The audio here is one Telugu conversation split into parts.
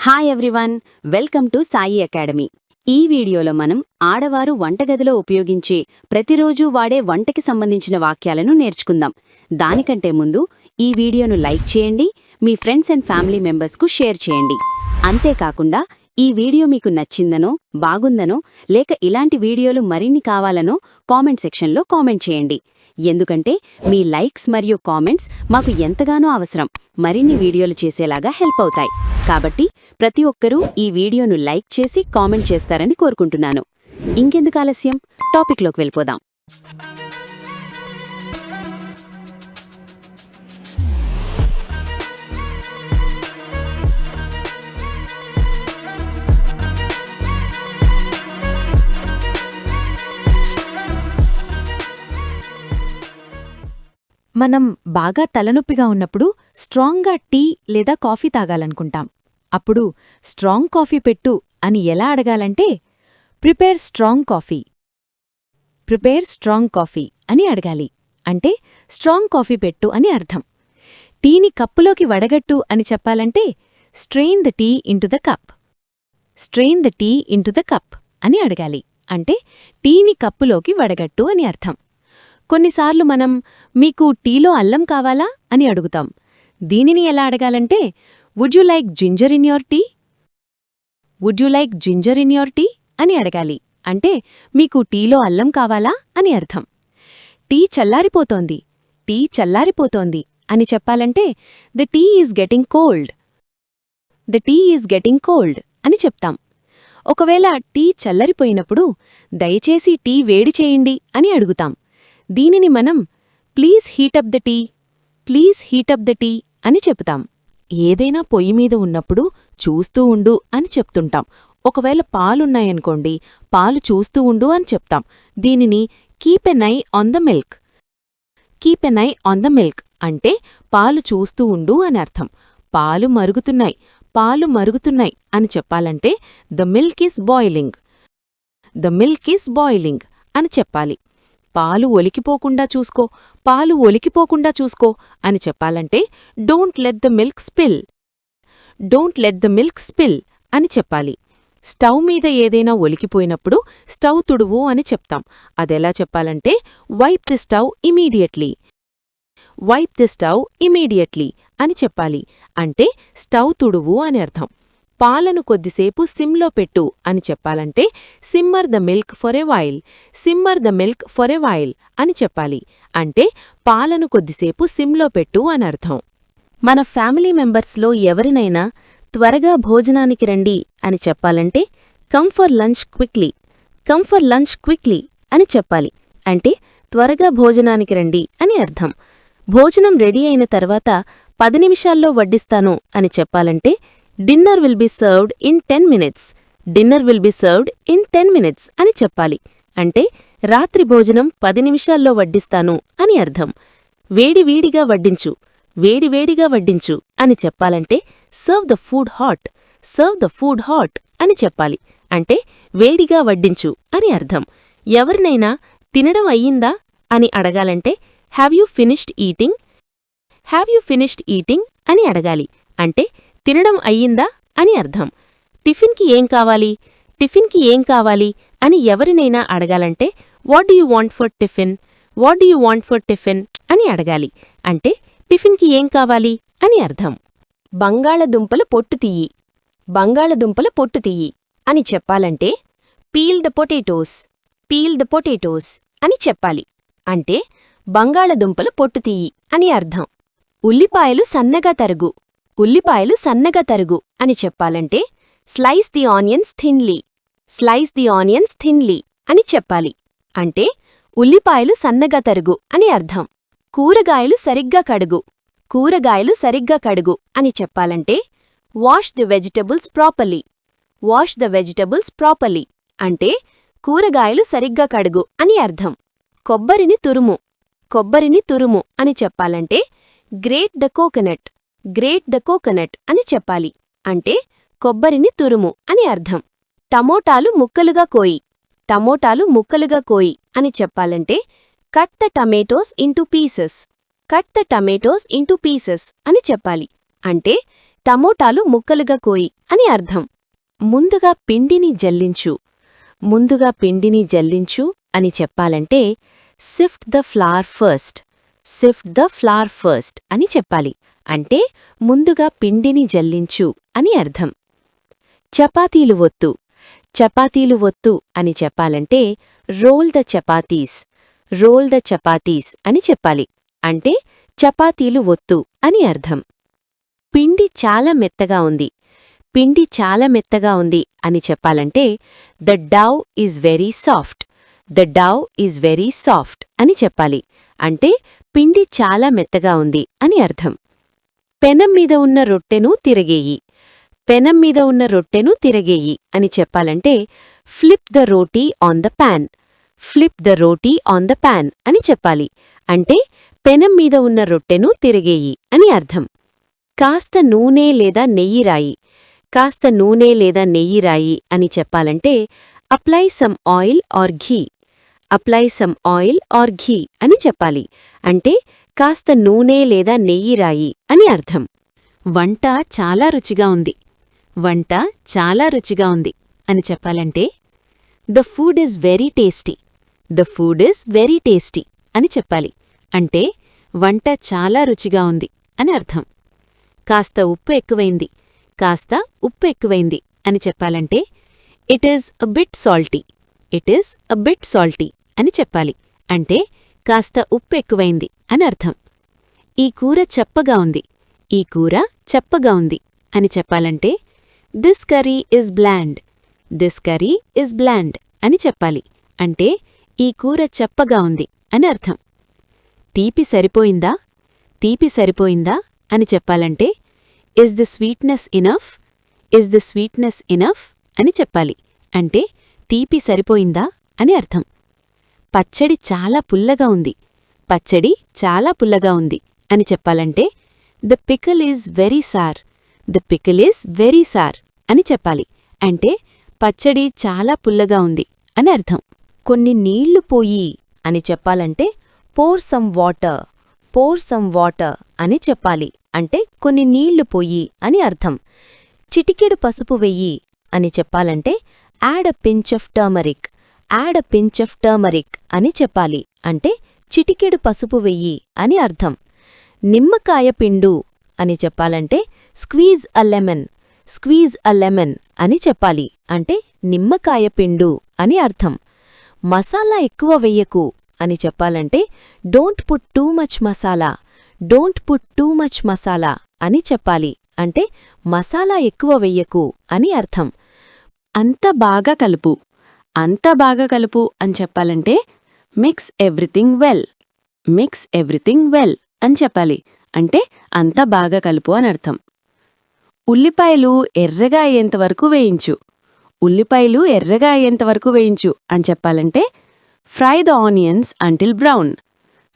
Hi everyone, welcome to Sai academy. ఈ వీడియోలో మనం ఆడవారు వంటగదిలో ఉపయోగించే ప్రతిరోజు వాడే వంటకి సంబంధించిన వాక్యాలను నేర్చుకుందాం. దానికంటే ముందు ఈ వీడియోను లైక్ చేయండి, మీ ఫ్రెండ్స్ అండ్ ఫ్యామిలీ మెంబర్స్కు షేర్ చేయండి. అంతేకాకుండా ఈ వీడియో మీకు నచ్చిందనో, బాగుందనో, లేక ఇలాంటి వీడియోలు మరిన్ని కావాలనో కామెంట్ సెక్షన్లో కామెంట్ చేయండి. ఎందుకంటే మీ లైక్స్ మరియు కామెంట్స్ మాకు ఎంతగానో అవసరం, మరిన్ని వీడియోలు చేసేలాగా హెల్ప్ అవుతాయి. కాబట్టి ప్రతి ఒక్కరూ ఈ వీడియోను లైక్ చేసి కామెంట్ చేస్తారని కోరుకుంటున్నాను. ఇంకెందుకు ఆలస్యం, టాపిక్లోకి వెళ్ళిపోదాం. మనం బాగా తలనొప్పిగా ఉన్నప్పుడు స్ట్రాంగ్గా టీ లేదా కాఫీ తాగాలనుకుంటాం. అప్పుడు స్ట్రాంగ్ కాఫీ పెట్టు అని ఎలా అడగాలంటే prepare strong coffee, prepare strong coffee అని అడగాలి. అంటే స్ట్రాంగ్ కాఫీ పెట్టు అని అర్థం. టీని కప్పులోకి వడగట్టు అని చెప్పాలంటే strain the tea into the cup, strain the tea into the cup అని అడగాలి. అంటే టీని కప్పులోకి వడగట్టు అని అర్థం. కొన్నిసార్లు మనం మీకు టీలో అల్లం కావాలా అని అడుగుతాం. దీనిని ఎలా అడగాలంటే would you like ginger in your tea, would you like ginger in your tea అని అడగాలి. అంటే మీకు టీలో అల్లం కావాలా అని అర్థం. టీ చల్లారిపోతోంది, టీ చల్లారిపోతోంది అని చెప్పాలంటే the tea is getting cold, the tea is getting cold అని చెప్తాం. ఒకవేళ టీ చల్లరిపోయినప్పుడు దయచేసి టీ వేడి చేయండి అని అడుగుతాం. దీనిని మనం please heat up the tea, please heat up the tea అని చెప్తాం. ఏదైనా పొయ్యి మీద ఉన్నప్పుడు చూస్తూ ఉండు అని చెప్తుంటాం. ఒకవేళ పాలున్నాయనుకోండి, పాలు చూస్తూ ఉండు అని చెప్తాం. దీనిని keep N I on the milk, keep N I on the milk అంటే పాలు చూస్తూ ఉండు అని అర్థం. పాలు మరుగుతున్నాయి, పాలు మరుగుతున్నాయి అని చెప్పాలంటే the milk is boiling, the milk is boiling అని చెప్పాలి. పాలు ఒలికిపోకుండా చూసుకో, పాలు ఒలికిపోకుండా చూసుకో అని చెప్పాలంటే don't let the milk spill, don't let the milk spill అని చెప్పాలి. స్టవ్ మీద ఏదైనా ఒలికిపోయినప్పుడు స్టవ్ తుడువు అని చెప్తాం. అదెలా చెప్పాలంటే wipe the stove immediately, wipe the stove immediately అని చెప్పాలి. అంటే స్టవ్ తుడువు అని అర్థం. పాలను కొద్దిసేపు సిమ్లో పెట్టు అని చెప్పాలంటే simmer the milk for a while, simmer the milk for a while అని చెప్పాలి. అంటే పాలను కొద్దిసేపు సిమ్లో పెట్టు అని అర్థం. మన ఫ్యామిలీ మెంబర్స్లో ఎవరినైనా త్వరగా భోజనానికి రండి అని చెప్పాలంటే come for lunch quickly, come for lunch quickly అని చెప్పాలి. అంటే త్వరగా భోజనానికి రండి అని అర్థం. భోజనం రెడీ అయిన తర్వాత 10 నిమిషాల్లో వడ్డిస్తాను అని చెప్పాలంటే dinner will be served in 10 minutes, dinner will be served in 10 minutes అని చెప్పాలి. అంటే రాత్రి భోజనం 10 నిమిషాల్లో వడ్డిస్తాను అని అర్థం. వేడివేడిగా వడ్డించు, వేడివేడిగా వడ్డించు అని చెప్పాలంటే serve the food hot, serve the food hot అని చెప్పాలి. అంటే వేడిగా వడ్డించు అని అర్థం. ఎవరినైనా తినడం అయ్యిందా అని అడగాలంటే have you finished eating, have you finished eating అని అడగాలి. అంటే తినడం అయ్యిందా అని అర్థం. టిఫిన్కి ఏం కావాలి, టిఫిన్కి ఏం కావాలి అని ఎవరినైనా అడగాలంటే what do you want for tiffin, what do you want for tiffin అని అడగాలి. అంటే టిఫిన్కి ఏం కావాలి అని అర్థం. బంగాళదుంపల పొట్టు తీయి, బంగాళదుంపల పొట్టు తీయి అని చెప్పాలంటే peel the potatoes, peel the potatoes అని చెప్పాలి. అంటే బంగాళదుంపల పొట్టు తీయి అని అర్థం. ఉల్లిపాయలు సన్నగా తరుగు, ఉల్లిపాయలు సన్నగా తరుగు అని చెప్పాలంటే slice the onions thinly, slice the onions thinly అని చెప్పాలి. అంటే ఉల్లిపాయలు సన్నగా తరుగు అని అర్థం. కూరగాయలు సరిగ్గా కడుగు, కూరగాయలు సరిగ్గా కడుగు అని చెప్పాలంటే wash the vegetables properly, wash the vegetables properly అంటే కూరగాయలు సరిగ్గా కడుగు అని అర్థం. కొబ్బరిని తురుము, కొబ్బరిని తురుము అని చెప్పాలంటే great the coconut, great the coconut అని చెప్పాలి. అంటే కొబ్బరిని తురుము అని అర్థం. టమోటాలు ముక్కలుగా కోయి, టమోటాలు ముక్కలుగా కోయి అని చెప్పాలంటే cut the tomatoes into pieces, cut the tomatoes into pieces అని చెప్పాలి. అంటే టమోటాలు ముక్కలుగా కోయి అని అర్థం. ముందుగా పిండిని జల్లించు. ముందుగా పిండిని జల్లించు అని చెప్పాలంటే shift the flower first. Shift the flower first అని చెప్పాలి. అంటే ముందుగా పిండిని జల్లించు అని అర్థం. చపాతీలు ఒత్తు. చపాతీలు ఒత్తు అని చెప్పాలంటే roll the chapatis. Roll the chapatis అని చెప్పాలి. అంటే చపాతీలు ఒత్తు అని అర్థం. పిండి చాలా మెత్తగా ఉంది. పిండి చాలా మెత్తగా ఉంది అని చెప్పాలంటే the dough is very soft. The dough is very soft అని చెప్పాలి. అంటే పిండి చాలా మెత్తగా ఉంది అని అర్థం. పెనం మీద ఉన్న రొట్టెను తిరగేయి. పెనం మీద ఉన్న రొట్టెను తిరగేయి అని చెప్పాలంటే flip the roti on the pan. Flip the roti on the pan అని చెప్పాలి. అంటే పెనం మీద ఉన్న రొట్టెను తిరగేయి అని అర్థం. కాస్త నూనె లేదా నెయ్యి రాయి. కాస్త నూనె లేదా నెయ్యి రాయి అని చెప్పాలంటే apply some oil or ghee. Apply some oil or ghee అని చెప్పాలి. అంటే కాస్త నూనె లేదా నెయ్యి రాయి అని అర్థం. వంట చాలా రుచిగా ఉంది. వంట చాలా రుచిగా ఉంది అని చెప్పాలంటే the food is very tasty. The food is very tasty అని చెప్పాలి. అంటే వంట చాలా రుచిగా ఉంది అని అర్థం. కాస్త ఉప్పు ఎక్కువైంది. కాస్త ఉప్పు ఎక్కువైంది అని చెప్పాలంటే it is a bit salty. It is a bit salty అని చెప్పాలి. అంటే కాస్త ఉప్పు ఎక్కువైంది అని అర్థం. ఈ కూర చప్పగా ఉంది. ఈ కూర చప్పగా ఉంది అని చెప్పాలంటే this curry is bland. This curry is bland అని చెప్పాలి. అంటే ఈ కూర చప్పగా ఉంది అని అర్థం. తీపి సరిపోయిందా? తీపి సరిపోయిందా అని చెప్పాలంటే is the sweetness enough? Is the sweetness enough అని చెప్పాలి. అంటే తీపి సరిపోయిందా అని అర్థం. పచ్చడి చాలా పుల్లగా ఉంది. పచ్చడి చాలా పుల్లగా ఉంది అని చెప్పాలంటే the pickle is very sir. The pickle is very sir అని చెప్పాలి. అంటే పచ్చడి చాలా పుల్లగా ఉంది అని అర్థం. కొన్ని నీళ్లు పోయి అని చెప్పాలంటే pour some water. Pour some water అని చెప్పాలి. అంటే కొన్ని నీళ్లు పోయి అని అర్థం. చిటికెడు పసుపు వెయ్యి అని చెప్పాలంటే add a pinch of turmeric. Add a pinch of turmeric అని చెప్పాలి. అంటే చిటికెడు పసుపు వెయ్యి అని అర్థం. నిమ్మకాయ పిండు అని చెప్పాలంటే స్క్వీజ్ అ లెమన్. స్క్వీజ్ అ లెమన్ అని చెప్పాలి. అంటే నిమ్మకాయ పిండు అని అర్థం. మసాలా ఎక్కువ వెయ్యకు అని చెప్పాలంటే don't put too much masala. Don't put too much masala అని చెప్పాలి. అంటే మసాలా ఎక్కువ వెయ్యకు అని అర్థం. అంత బాగా కలుపు. అంత బాగా కలుపు అని చెప్పాలంటే mix everything well. Mix everything well అని చెప్పాలి. అంటే అంత బాగా కలుపు అని అర్థం. ఉల్లిపాయలు ఎర్రగా అయ్యేంతవరకు వేయించు. ఉల్లిపాయలు ఎర్రగా అయ్యేంతవరకు వేయించు అని చెప్పాలంటే fry the onions until brown.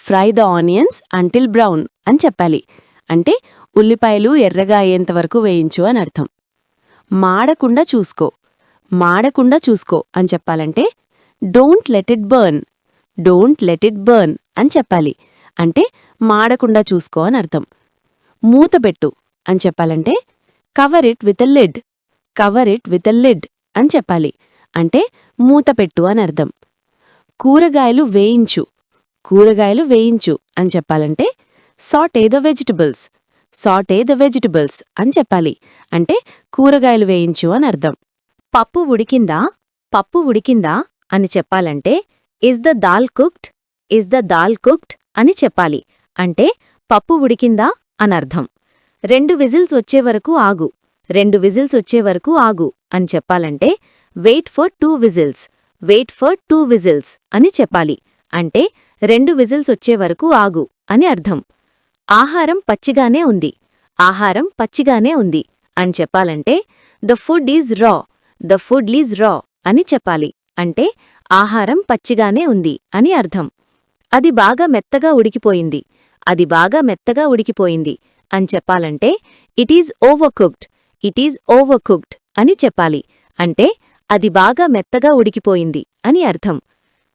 Fry the onions until brown అని చెప్పాలి. అంటే ఉల్లిపాయలు ఎర్రగా అయ్యేంతవరకు వేయించు అని అర్థం. మాడకుండా చూసుకో. మాడకుండా చూసుకో అని చెప్పాలంటే don't let it burn. Don't let it burn అని చెప్పాలి. అంటే మాడకుండా చూసుకో అని అర్థం. మూతపెట్టు అని చెప్పాలంటే cover it with a lid. Cover it with a lid అని చెప్పాలి. అంటే మూతపెట్టు అని అర్థం. కూరగాయలు వేయించు. కూరగాయలు వేయించు అని చెప్పాలంటే Sathe the vegetables. Sathe the vegetables అని చెప్పాలి. అంటే కూరగాయలు వేయించు అని అర్థం. పప్పు ఉడికిందా? పప్పు ఉడికిందా అని చెప్పాలంటే is the dal cooked? Is the dal cooked అని చెప్పాలి. అంటే పప్పు ఉడికిందా అనర్థం. 2 విజిల్స్ వచ్చేవరకు ఆగు. 2 విజిల్స్ వచ్చేవరకు ఆగు అని చెప్పాలంటే wait for 2 whistles. Wait for 2 whistles అని చెప్పాలి. అంటే 2 విజిల్స్ వచ్చేవరకు ఆగు అని అర్థం. ఆహారం పచ్చిగానే ఉంది. ఆహారం పచ్చిగానే ఉంది అని చెప్పాలంటే ద ఫుడ్ ఈజ్ రా. ద ఫుడ్ ఈజ్ రా అని చెప్పాలి. అంటే ఆహారం పచ్చిగానే ఉంది అని అర్థం. అది బాగా మెత్తగా ఉడికిపోయింది. అది బాగా మెత్తగా ఉడికిపోయింది అని చెప్పాలంటే it is over cooked. It is over cooked అని చెప్పాలి. అంటే అది బాగా మెత్తగా ఉడికిపోయింది అని అర్థం.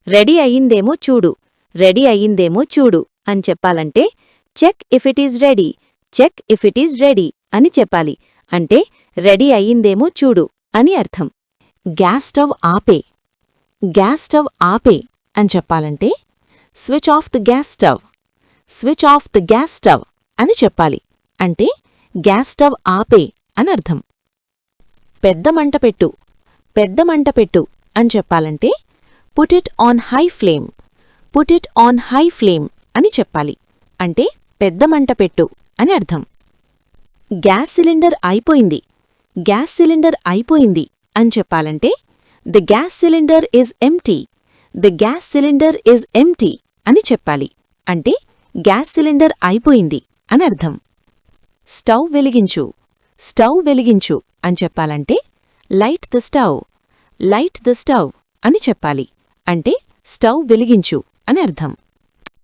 రెడీ అయ్యిందేమో చూడు. రెడీ అయ్యిందేమో చూడు అని చెప్పాలంటే check if it is ready. Check if it is ready అని చెప్పాలి. అంటే రెడీ అయ్యిందేమో చూడు అని అర్థం. గ్యాస్ స్టవ్ ఆపే. గ్యాస్ స్టవ్ ఆపే అని చెప్పాలంటే switch off the gas stove. Switch off the gas stove అని చెప్పాలి. అంటే గ్యాస్ స్టవ్ ఆపే అని అర్థం. పెద్ద మంట పెట్టు. పెద్ద మంట పెట్టు అని చెప్పాలంటే put it on high flame. Put it on high flame అని చెప్పాలి. అంటే పెద్ద మంట పెట్టు అని అర్థం. గ్యాస్ సిలిండర్ అయిపోయింది. గ్యాస్ సిలిండర్ అయిపోయింది అని చెప్పాలంటే the gas cylinder is empty. The gas cylinder is empty అని చెప్పాలి. అంటే గ్యాస్ సిలిండర్ అయిపోయింది అని అర్థం. స్టవ్ వెలిగించు. స్టవ్ వెలిగించు అని చెప్పాలంటే light the stove. Light the stove అని చెప్పాలి. అంటే స్టవ్ వెలిగించు అని అర్థం.